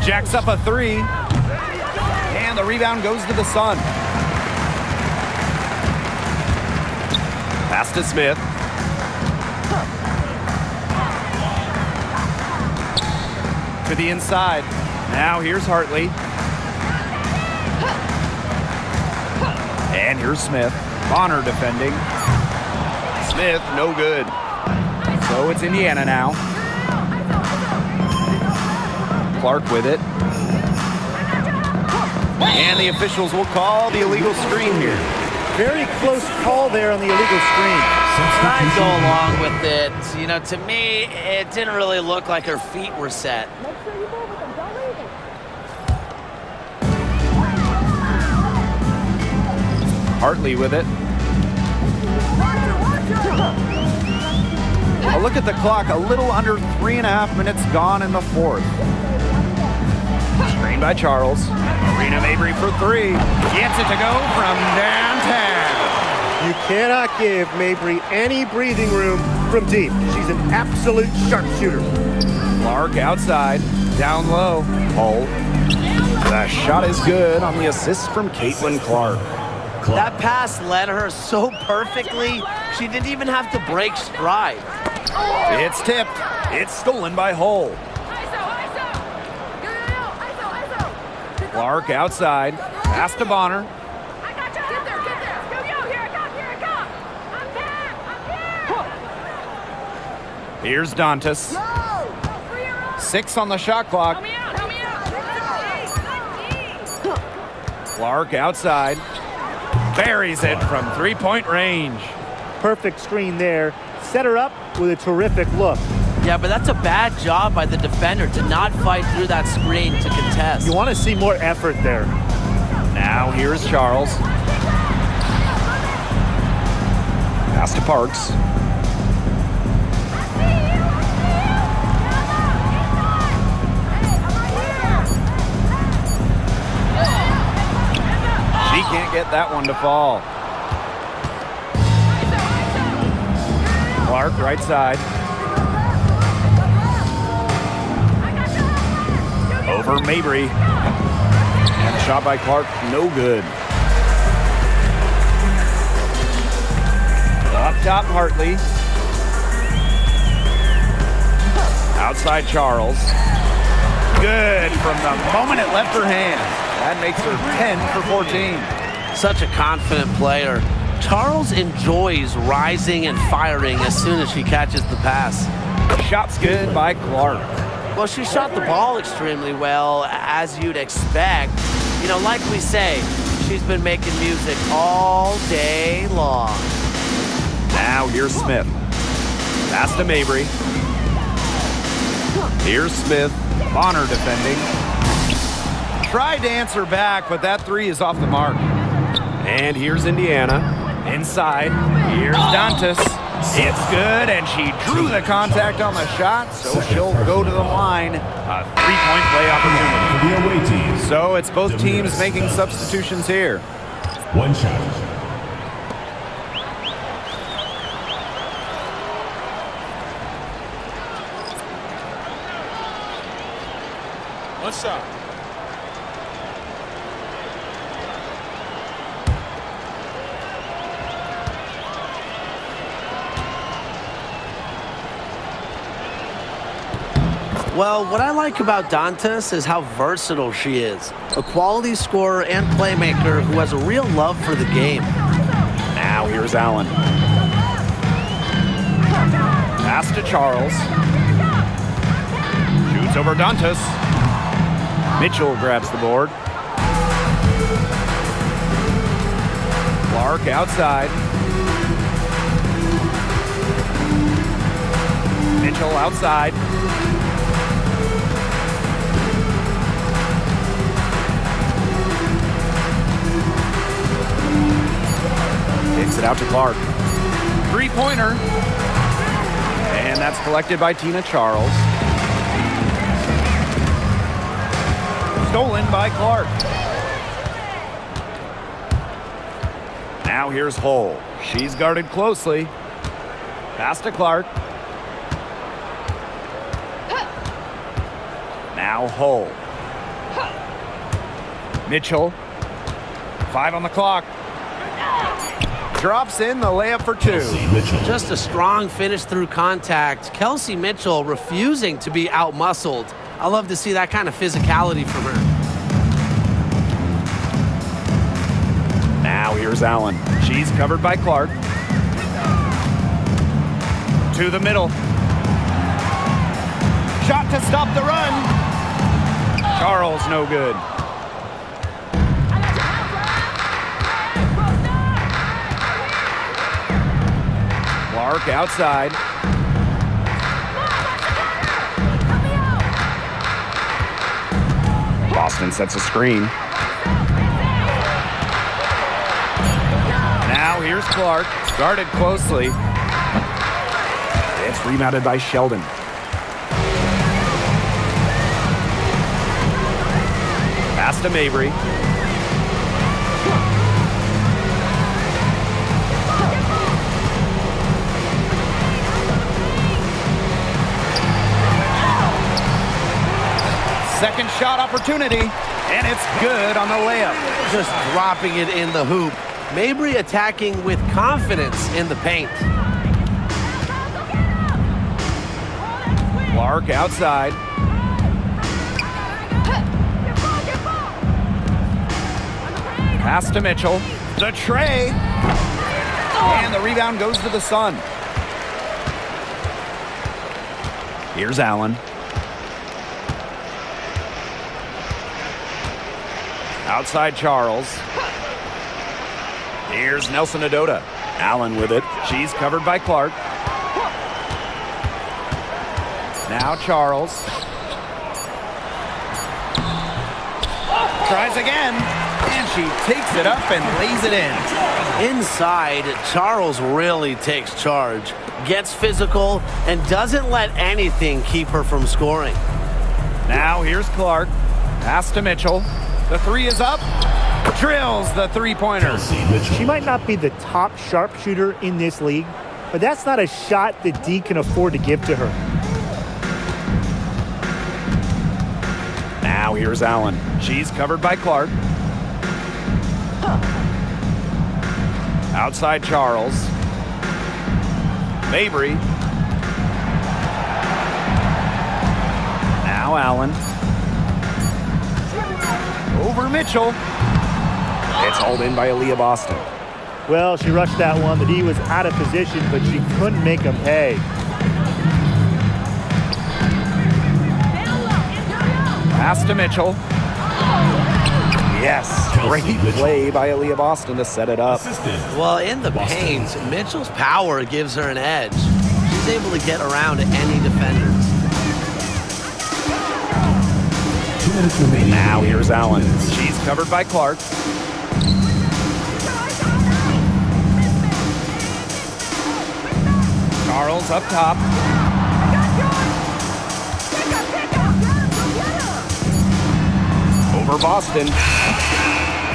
Speaker 2: Jacks up a three. And the rebound goes to the Sun. Pass to Smith. To the inside. Now here's Hartley. And here's Smith. Bonner defending. Smith, no good. So it's Indiana now. Clark with it. And the officials will call the illegal screen here.
Speaker 3: Very close call there on the illegal screen.
Speaker 7: I'd go along with it. You know, to me, it didn't really look like her feet were set.
Speaker 2: Hartley with it. A look at the clock. A little under 3.5 minutes gone in the fourth. Screen by Charles. Marina Mabry for three. Gets it to go from downtown.
Speaker 6: You cannot give Mabry any breathing room from deep. She's an absolute sharpshooter.
Speaker 2: Clark outside. Down low. Hull.
Speaker 1: The shot is good on the assist from Caitlin-Clark.
Speaker 7: That pass led her so perfectly, she didn't even have to break stride.
Speaker 2: It's tipped. It's stolen by Hull. Clark outside. Pass to Bonner. Here's Dantas. 6 on the shot clock. Clark outside. Buries it from three-point range.
Speaker 3: Perfect screen there. Set her up with a terrific look.
Speaker 7: Yeah, but that's a bad job by the defender to not fight through that screen to contest.
Speaker 3: You want to see more effort there.
Speaker 2: Now here's Charles.
Speaker 1: Pass to Parks.
Speaker 2: She can't get that one to fall. Clark right side. Over Mabry.
Speaker 1: And the shot by Clark, no good.
Speaker 2: Up top, Hartley. Outside, Charles. Good from the moment it left her hand. That makes her 10 for 14.
Speaker 7: Such a confident player. Charles enjoys rising and firing as soon as she catches the pass.
Speaker 2: Shot's good by Clark.
Speaker 7: Well, she shot the ball extremely well, as you'd expect. You know, like we say, she's been making music all day long.
Speaker 2: Now here's Smith. Pass to Mabry. Here's Smith. Bonner defending. Tried to answer back, but that three is off the mark.
Speaker 1: And here's Indiana.
Speaker 2: Inside. Here's Dantas. It's good, and she drew the contact on the shot, so she'll go to the line. A three-point play opportunity.
Speaker 5: For the away team.
Speaker 2: So it's both teams making substitutions here.
Speaker 5: One shot.
Speaker 8: One shot.
Speaker 7: Well, what I like about Dantas is how versatile she is. A quality scorer and playmaker who has a real love for the game.
Speaker 1: Now here's Allen.
Speaker 2: Pass to Charles. Shoots over Dantas. Mitchell grabs the board. Clark outside. Mitchell outside.
Speaker 1: Kicks it out to Clark.
Speaker 2: Three-pointer. And that's collected by Tina Charles. Stolen by Clark. Now here's Hull. She's guarded closely. Pass to Clark. Now Hull. Mitchell. 5 on the clock. Drops in the layup for 2.
Speaker 7: Just a strong finish through contact. Kelsey Mitchell refusing to be out-muscled. I love to see that kind of physicality from her.
Speaker 1: Now here's Allen.
Speaker 2: She's covered by Clark. To the middle. Shot to stop the run. Charles, no good. Clark outside.
Speaker 1: Boston sets a screen.
Speaker 2: Now here's Clark, guarded closely.
Speaker 1: It's rebounded by Sheldon.
Speaker 2: Pass to Mabry. Second shot opportunity, and it's good on the layup.
Speaker 7: Just dropping it in the hoop. Mabry attacking with confidence in the paint.
Speaker 2: Clark outside. Pass to Mitchell. The tray. And the rebound goes to the Sun. Here's Allen. Outside Charles. Here's Nelson Adota.
Speaker 1: Allen with it.
Speaker 2: She's covered by Clark. Now Charles. Tries again. And she takes it up and lays it in.
Speaker 7: Inside, Charles really takes charge, gets physical, and doesn't let anything keep her from scoring.
Speaker 2: Now here's Clark. Pass to Mitchell. The three is up. Drills the three-pointer.
Speaker 3: She might not be the top sharpshooter in this league, but that's not a shot that D can afford to give to her.
Speaker 1: Now here's Allen.
Speaker 2: She's covered by Clark. Outside Charles. Mabry. Now Allen. Over Mitchell.
Speaker 1: It's hauled in by Aaliyah Boston.
Speaker 3: Well, she rushed that one. The D was out of position, but she couldn't make them pay.
Speaker 2: Pass to Mitchell.
Speaker 1: Yes, great play by Aaliyah Boston to set it up.
Speaker 7: Well, in the paint, Mitchell's power gives her an edge. She's able to get around any defender.
Speaker 1: Now here's Allen.
Speaker 2: She's covered by Clark. Charles up top.
Speaker 1: Over Boston.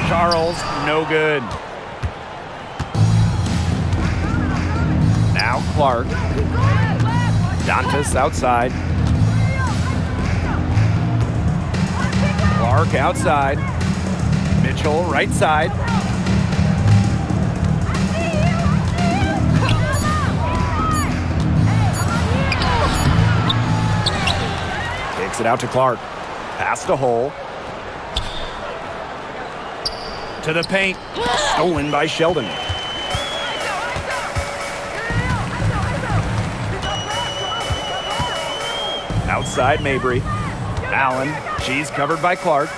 Speaker 2: Charles, no good. Now Clark. Dantas outside. Clark outside. Mitchell right side.
Speaker 1: Takes it out to Clark. Pass to Hole.
Speaker 2: To the paint.
Speaker 1: Stolen by Sheldon.
Speaker 2: Outside Mabry. Allen. She's covered by Clark.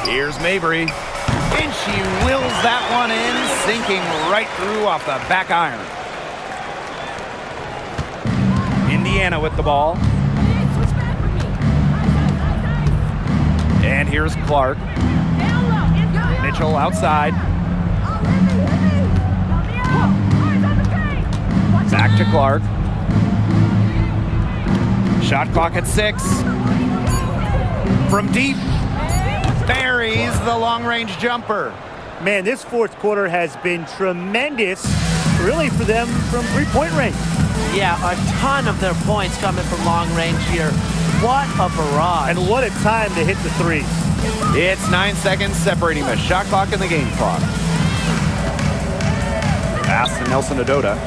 Speaker 2: Here's Mabry. And she wills that one in, sinking right through off the back iron. Indiana with the ball. And here's Clark. Mitchell outside. Back to Clark. Shot clock at 6. From deep. Buries the long-range jumper.
Speaker 3: Man, this fourth quarter has been tremendous, really, for them from three-point range.
Speaker 7: Yeah, a ton of their points coming from long range here. What a barrage.
Speaker 3: And what a time to hit the threes.
Speaker 2: It's 9 seconds separating the shot clock and the game clock.
Speaker 1: Pass to Nelson Adota.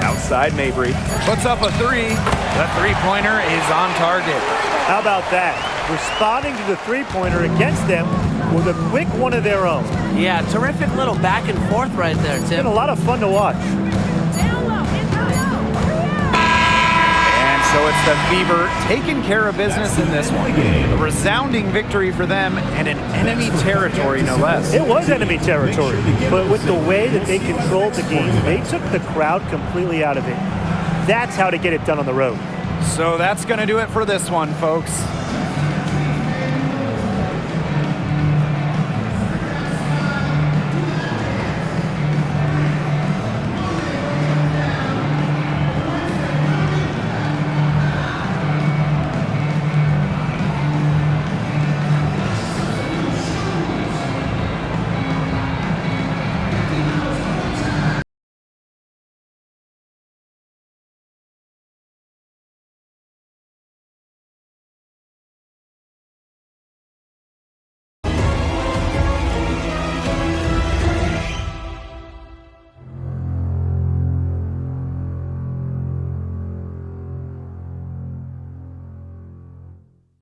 Speaker 2: Outside Mabry. Puts up a three. The three-pointer is on target.
Speaker 3: How about that? Responding to the three-pointer against them with a quick one of their own.
Speaker 7: Yeah, terrific little back and forth right there,
Speaker 3: It's
Speaker 7: Tim.
Speaker 3: been a lot of fun to watch.
Speaker 2: And so So it's the Fever taking care of business in this one. A resounding victory for them and in enemy territory, no less.
Speaker 3: It was enemy territory, but with the way that they controlled the game, they took the crowd completely out of it. That's how to get it done on the road.
Speaker 2: So that's going to do it for this one, folks.